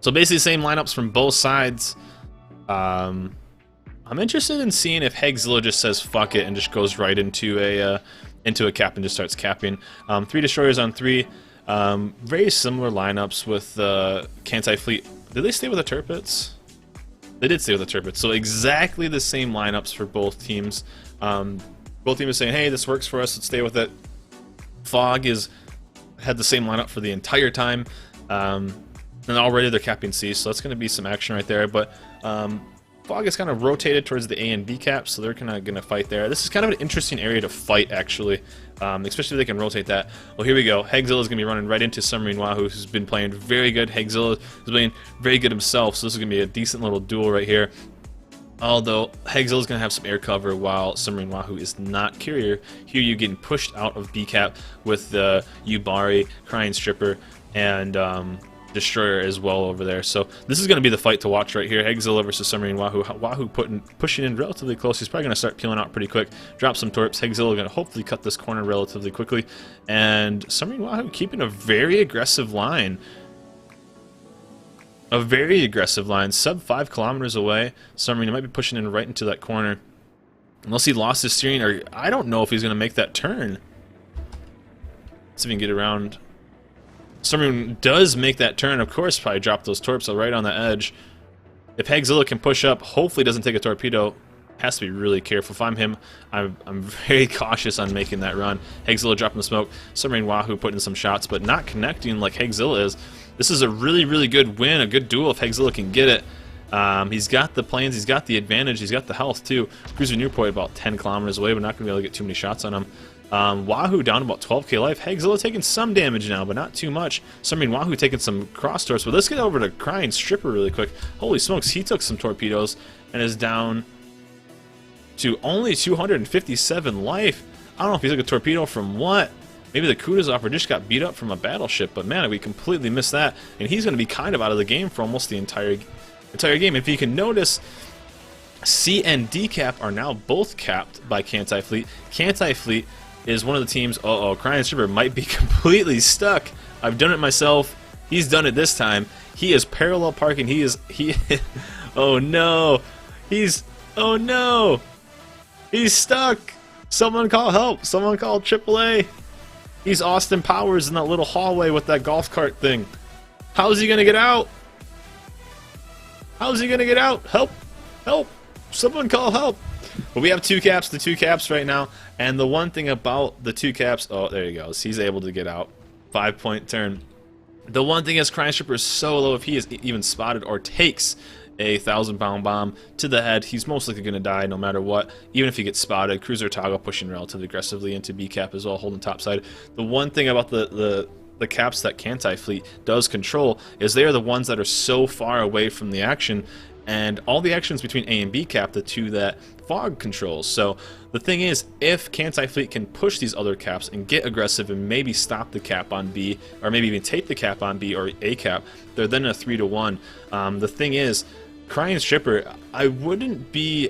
So basically, same lineups from both sides. I'm interested in seeing if Hegzilla just says fuck it and just goes right into a cap and just starts capping. 3 destroyers on 3. Very similar lineups with Kantai Fleet. Did they stay with the Turpits? They did stay with the Turpits. So exactly the same lineups for both teams. Both teams are saying, hey, this works for us, let's stay with it. Fog had the same lineup for the entire time. And already they're capping C, so that's going to be some action right there. But Fog is kind of rotated towards the A and B caps, so they're kind of going to fight there. This is kind of an interesting area to fight, actually, especially if they can rotate that. Well, here we go. Hegzilla is going to be running right into Submarine Wahoo, who's been playing very good. Hegzilla is playing very good himself, so this is going to be a decent little duel right here. Although Hegzilla is going to have some air cover while Submarine Wahoo is not carrier. Here you're getting pushed out of B cap with the Yubari, Crying Stripper, and Destroyer as well over there. So this is going to be the fight to watch right here. Hegzilla versus Submarine Wahoo. Wahoo pushing in relatively close. He's probably going to start peeling out pretty quick. Drop some torps. Hegzilla going to hopefully cut this corner relatively quickly. And Submarine Wahoo keeping a very aggressive line. A very aggressive line. Sub 5 kilometers away. Submarine might be pushing in right into that corner. Unless he lost his steering, or I don't know if he's going to make that turn. Let's see if we can get around. Submarine does make that turn, of course, probably drop those torps right on the edge. If Hegzilla can push up, hopefully doesn't take a torpedo. Has to be really careful. If I'm him, I'm very cautious on making that run. Hegzilla dropping the smoke. Submarine Wahoo putting some shots, but not connecting like Hegzilla is. This is a really, really good win, a good duel if Hegzilla can get it. He's got the planes, he's got the advantage, he's got the health too. Cruiser Newport about 10 kilometers away, but not going to be able to get too many shots on him. Wahoo down about 12k life. Hegzilla taking some damage now, but not too much. Submarine Wahoo taking some cross torps. But let's get over to Crying Stripper really quick. Holy smokes, he took some torpedoes and is down to only 257 life. I don't know if he took a torpedo from what. Maybe the Kutuzov or just got beat up from a battleship, but man, we completely missed that. And he's going to be kind of out of the game for almost the entire game. If you can notice, C and D cap are now both capped by Kantai Fleet. Kantai Fleet is one of the teams. Crying Stripper might be completely stuck. I've done it myself. He's done it this time. He is parallel parking. Oh no. Oh no. He's stuck. Someone call help. Someone call AAA. He's Austin Powers in that little hallway with that golf cart thing. How's he gonna get out? How's he gonna get out? Help! Help! Someone call help! But we have the two caps right now, and the one thing about the two caps, oh, there he goes. He's able to get out. 5-point turn. The one thing is Crying Stripper is so low, if he is even spotted or takes a 1,000-pound bomb to the head, he's most likely going to die no matter what, even if he gets spotted. Cruiser Toggle pushing relatively aggressively into B cap as well, holding topside. The one thing about the caps that Kantai Fleet does control is they are the ones that are so far away from the action, and all the actions between A and B cap, the two that Fog controls. So the thing is, if Kantai Fleet can push these other caps and get aggressive and maybe stop the cap on B, or maybe even take the cap on B or A cap, they're then a 3-to-1. The thing is, Crying Stripper, I wouldn't be...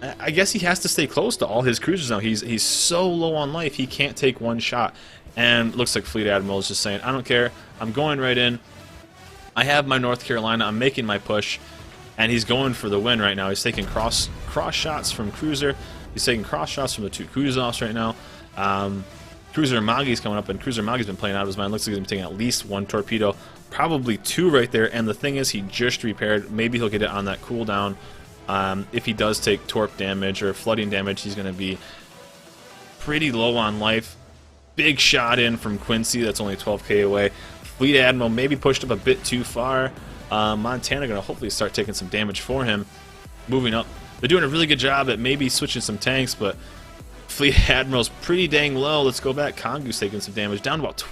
I guess he has to stay close to all his cruisers now. He's so low on life, he can't take one shot. And looks like Fleet Admiral is just saying, I don't care, I'm going right in. I have my North Carolina, I'm making my push. And he's going for the win right now. He's taking cross shots from Cruiser. He's taking cross shots from the two Kutuzovs right now. Cruiser Magi's coming up, and Cruiser Magi's been playing out of his mind. Looks like he's been taking at least one torpedo, probably two right there. And the thing is, he just repaired. Maybe he'll get it on that cooldown. If he does take torp damage or flooding damage, he's going to be pretty low on life. Big shot in from Quincy. That's only 12k away. Fleet Admiral maybe pushed up a bit too far. Montana going to hopefully start taking some damage for him. Moving up. They're doing a really good job at maybe switching some tanks, but Fleet Admiral's pretty dang low. Let's go back. Kongu's taking some damage. Down to about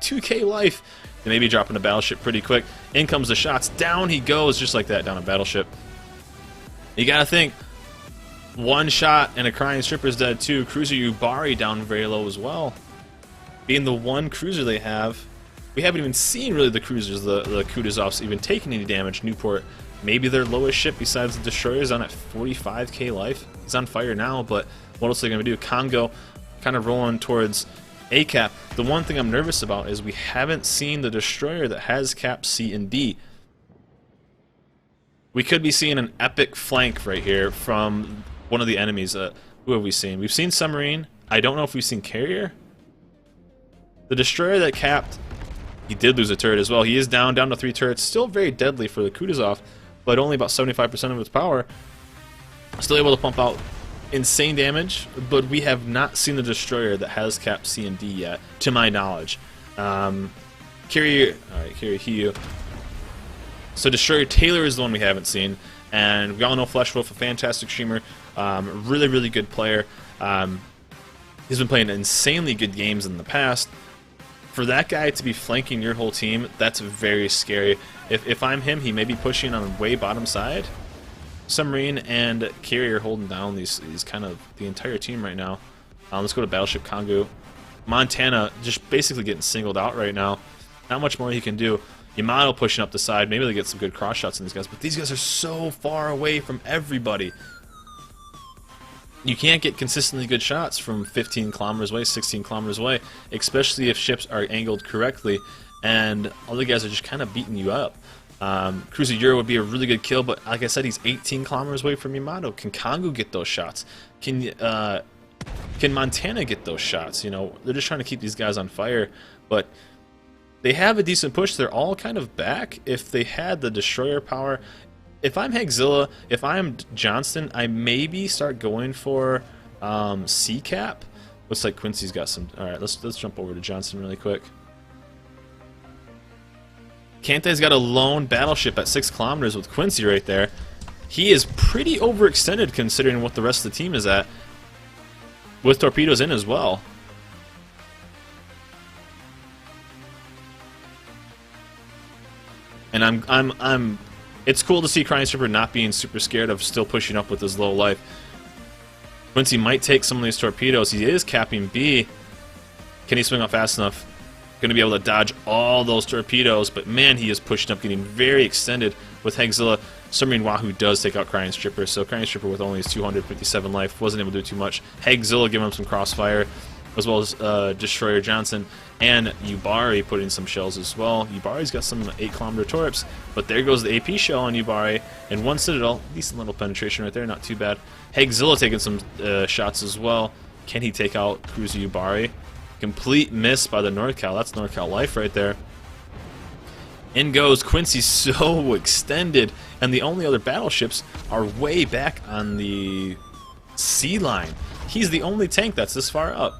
2k life. They may be dropping a battleship pretty quick. In comes the shots. Down he goes just like that down a battleship. You got to think. One shot and a Crying Stripper's dead too. Cruiser Yubari down very low as well. Being the one cruiser they have. We haven't even seen really the cruisers, the Kutuzovs, even taking any damage. Newport, maybe their lowest ship besides the destroyers, on at 45k life. He's on fire now, but what else are they going to do? Congo kind of rolling towards A cap. The one thing I'm nervous about is we haven't seen the destroyer that has cap C and D. we could be seeing an epic flank right here from one of the enemies. Who have we seen? We've seen submarine. I don't know if we've seen carrier. The destroyer that capped, he did lose a turret as well. He is down to 3 turrets. Still very deadly for the Kutuzov, but only about 75% of its power. Still able to pump out insane damage, but we have not seen the destroyer that has capped C and D yet, to my knowledge. Carrier, alright, Carrier Hiyu. So Destroyer Taylor is the one we haven't seen, and we all know Fleshwolf, a fantastic streamer, really, really good player. He's been playing insanely good games in the past. For that guy to be flanking your whole team, that's very scary. If I'm him, he may be pushing on way bottom side. Submarine and Carrier holding down these kind of the entire team right now. Let's go to Battleship Kongu. Montana just basically getting singled out right now. Not much more he can do. Yamato pushing up the side. Maybe they get some good cross shots on these guys, but these guys are so far away from everybody. You can't get consistently good shots from 15 kilometers away, 16 kilometers away, especially if ships are angled correctly, and other guys are just kind of beating you up. Cruiser Euro would be a really good kill, but like I said, he's 18 kilometers away from Yamato. Can Kongu get those shots? Can Montana get those shots? You know, they're just trying to keep these guys on fire, but they have a decent push. They're all kind of back. If they had the destroyer power, if I'm Hagzilla, if I'm Johnston, I maybe start going for C-cap. Looks like Quincy's got some. All right, let's jump over to Johnston really quick. Kantai's got a lone battleship at 6 kilometers with Quincy right there. He is pretty overextended considering what the rest of the team is at, with torpedoes in as well. And it's cool to see Crying Stripper not being super scared of still pushing up with his low life. Quincy might take some of these torpedoes. He is capping B. Can he swing up fast enough? Going to be able to dodge all those torpedoes, but man, he is pushing up, getting very extended with Hagzilla. Submarine Wahoo does take out Crying Stripper, so Crying Stripper with only his 257 life wasn't able to do too much. Hagzilla giving him some crossfire, as well as Destroyer Johnson, and Yubari putting some shells as well. Yubari's got some 8-kilometer torps, but there goes the AP shell on Yubari, and one Citadel. Decent little penetration right there, not too bad. Hagzilla taking some shots as well. Can he take out Cruiser Yubari? Complete miss by the NorCal. That's NorCal life right there. In goes Quincy, so extended, and the only other battleships are way back on the sea line. He's the only tank that's this far up.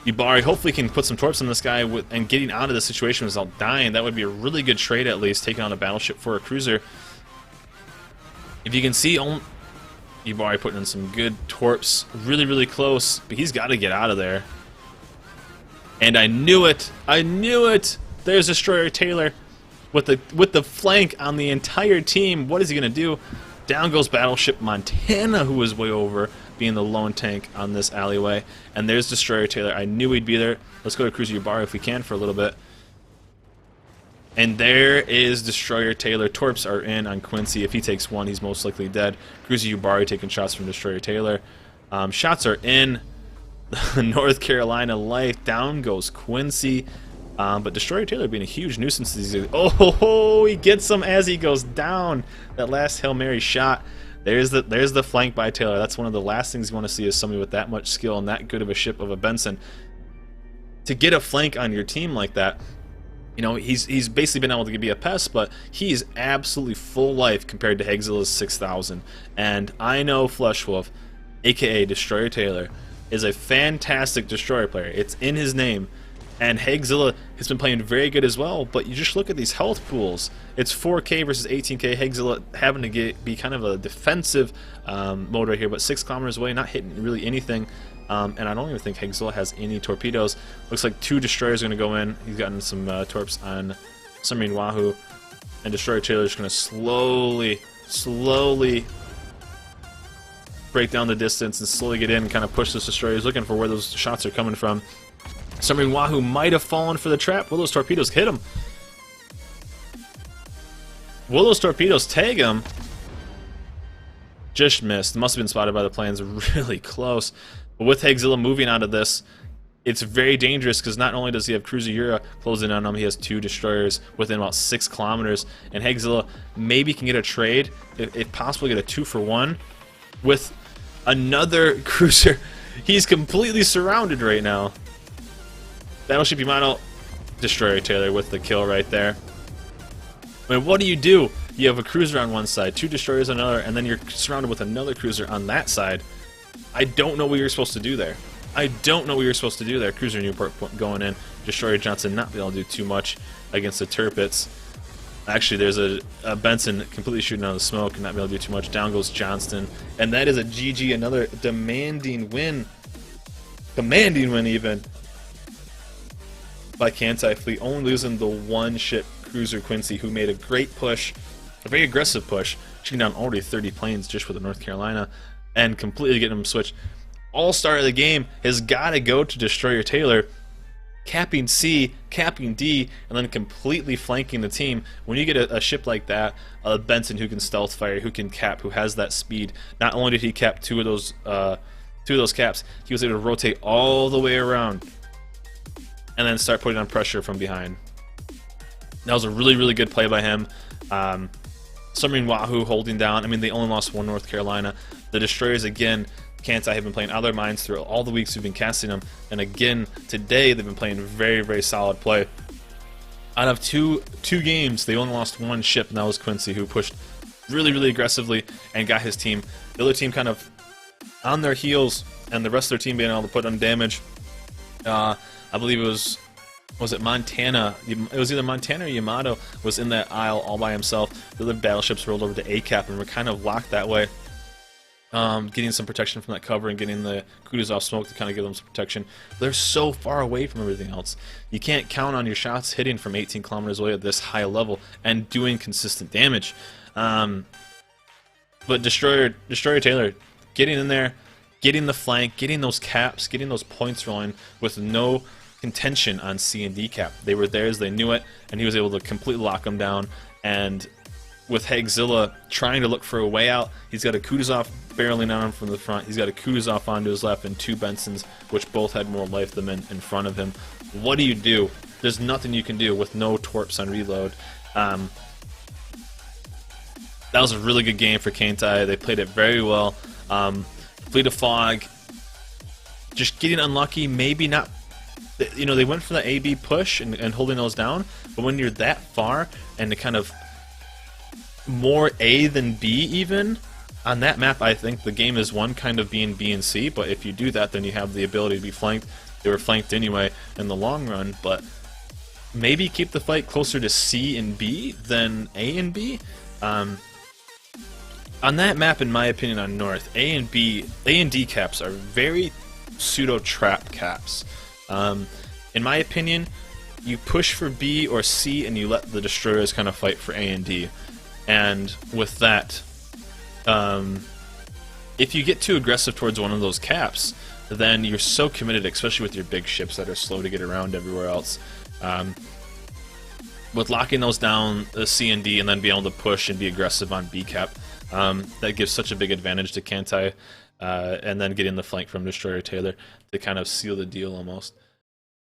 Yubari hopefully can put some torps on this guy and getting out of the situation without dying. That would be a really good trade, at least, taking on a battleship for a cruiser. If you can see, Yubari putting in some good torps, really, really close, but he's got to get out of there. And I knew it! I knew it! There's Destroyer Taylor with the flank on the entire team. What is he going to do? Down goes Battleship Montana, who was way over, being the lone tank on this alleyway. And there's Destroyer Taylor. I knew he'd be there. Let's go to Cruiser Yubari if we can for a little bit. And there is Destroyer Taylor. Torps are in on Quincy. If he takes one, he's most likely dead. Cruiser Yubari taking shots from Destroyer Taylor. Shots are in. North Carolina life. Down goes Quincy. But Destroyer Taylor being a huge nuisance. Oh, he gets him as he goes down. That last Hail Mary shot. There's the flank by Taylor. That's one of the last things you want to see is somebody with that much skill and that good of a ship of a Benson. To get a flank on your team like that, you know, he's basically been able to be a pest, but he's absolutely full life compared to Hagzilla's 6,000. And I know Fleshwolf, aka Destroyer Taylor, is a fantastic destroyer player. It's in his name. And Hagzilla has been playing very good as well, but you just look at these health pools. It's 4K versus 18K. Hagzilla having to be kind of a defensive mode right here, but 6 kilometers away, not hitting really anything. And I don't even think Hagzilla has any torpedoes. Looks like 2 destroyers are going to go in. He's gotten some torps on Submarine Wahoo. And Destroyer Taylor is going to slowly break down the distance and slowly get in and kind of push those destroyers, looking for where those shots are coming from. Submarine Wahoo might have fallen for the trap. Will those torpedoes hit him? Will those torpedoes tag him? Just missed. Must have been spotted by the planes really close. But with Hagzilla moving out of this, it's very dangerous because not only does he have Cruiser Yura closing on him, he has 2 destroyers within about 6 kilometers, and Hagzilla maybe can get a trade, if possible, get a 2-for-1 with another cruiser. He's completely surrounded right now. Battleship Yamato, Destroyer Taylor with the kill right there. I mean, what do? You have a cruiser on one side, 2 destroyers on another, and then you're surrounded with another cruiser on that side. I don't know what you're supposed to do there. I don't know what you're supposed to do there. Cruiser Newport going in. Destroyer Johnson not being able to do too much against the Tirpitz. Actually, there's a Benson completely shooting out of the smoke and not being able to do too much. Down goes Johnston. And that is a GG, another demanding win. Commanding win, even. By Kantai Fleet. Only losing the 1 ship, Cruiser Quincy, who made a great push. A very aggressive push. Shooting down already 30 planes just with the North Carolina. And completely getting them switched. All-star of the game has got to go to Destroyer Taylor, capping C, capping D, and then completely flanking the team. When you get a ship like that, Benson who can stealth fire, who can cap, who has that speed. Not only did he cap 2 of those caps, he was able to rotate all the way around and then start putting on pressure from behind. That was a really, really good play by him. Submarine Wahoo holding down. I mean, they only lost 1 North Carolina. The destroyers, again, Kantai have been playing out of their minds through all the weeks we've been casting them, and again today they've been playing very, very solid play. Out of two games, they only lost 1 ship, and that was Quincy, who pushed really, really aggressively and got his team. The other team kind of on their heels, and the rest of their team being able to put on damage. I believe it was it Montana? It was either Montana or Yamato was in that aisle all by himself. The other battleships rolled over to ACAP and were kind of locked that way. Getting some protection from that cover and getting the Kutuzov smoke to kind of give them some protection. They're so far away from everything else. You can't count on your shots hitting from 18 kilometers away at this high level and doing consistent damage. But Destroyer Taylor getting in there, getting the flank, getting those caps, getting those points rolling with no contention on C and D cap. They were theirs, they knew it, and he was able to completely lock them down. And with Hagzilla trying to look for a way out, he's got a Kutuzov barreling on him from the front. He's got a Kutuzov onto his left and 2 Bensons, which both had more life than in front of him. What do you do? There's nothing you can do with no torps on reload. That was a really good game for Kantai. They played it very well. Fleet of Fog, just getting unlucky, maybe not. You know, they went for the AB push and holding those down, but when you're that far and to kind of more A than B even, on that map I think the game is one kind of being B and C, but if you do that then you have the ability to be flanked. They were flanked anyway in the long run, but maybe keep the fight closer to C and B than A and B. On that map, in my opinion, on North, A and D caps are very pseudo-trap caps. In my opinion, you push for B or C and you let the destroyers kind of fight for A and D. And with that, if you get too aggressive towards one of those caps, then you're so committed, especially with your big ships that are slow to get around everywhere else. With locking those down, C and D, and then being able to push and be aggressive on B cap, that gives such a big advantage to Kantai, and then getting the flank from Destroyer Taylor to kind of seal the deal almost.